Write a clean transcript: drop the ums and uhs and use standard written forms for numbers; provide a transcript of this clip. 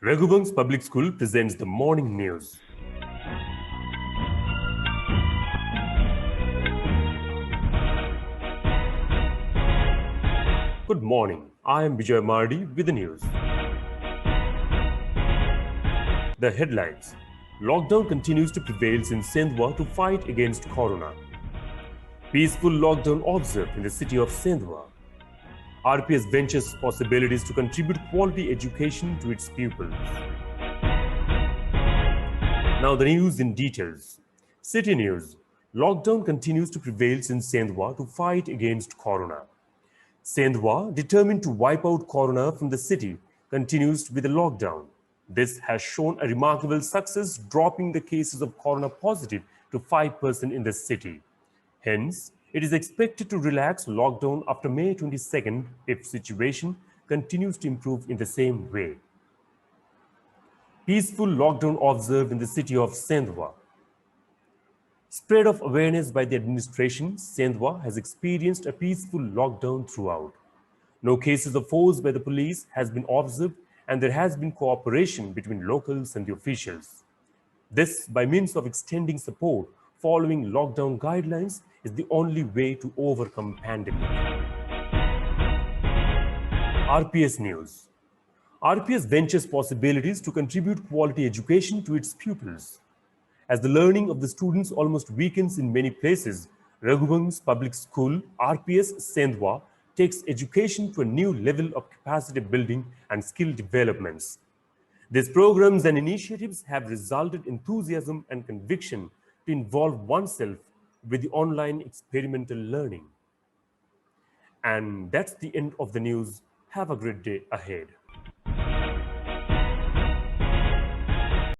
Raghuvansh Public School presents the morning news. Good morning. I am Vijay Mardi with the news. The headlines. Lockdown continues to prevail in Sendhwa to fight against corona. Peaceful lockdown observed in the city of Sendhwa. RPS ventures possibilities to contribute quality education to its pupils. Now the news in details. City news. Lockdown continues to prevail in Sendhwa to fight against corona. Sendhwa, determined to wipe out corona from the city, continues with the lockdown. This has shown a remarkable success, dropping the cases of corona positive to 5% in the city. Hence, it is expected to relax lockdown after May 22nd if situation continues to improve in the same way. Peaceful lockdown observed in the city of Sendhwa. Spread of awareness by the administration, Sendhwa has experienced a peaceful lockdown throughout. No cases of force by the police has been observed and there has been cooperation between locals and the officials. This, by means of extending support following lockdown guidelines, is the only way to overcome pandemic. RPS News. RPS ventures possibilities to contribute quality education to its pupils. As the learning of the students almost weakens in many places, Raghuvansh Public School, RPS Sendhwa, takes education to a new level of capacity building and skill developments. These programs and initiatives have resulted in enthusiasm and conviction to involve oneself with the online experimental learning. And that's the end of the news. Have a great day ahead.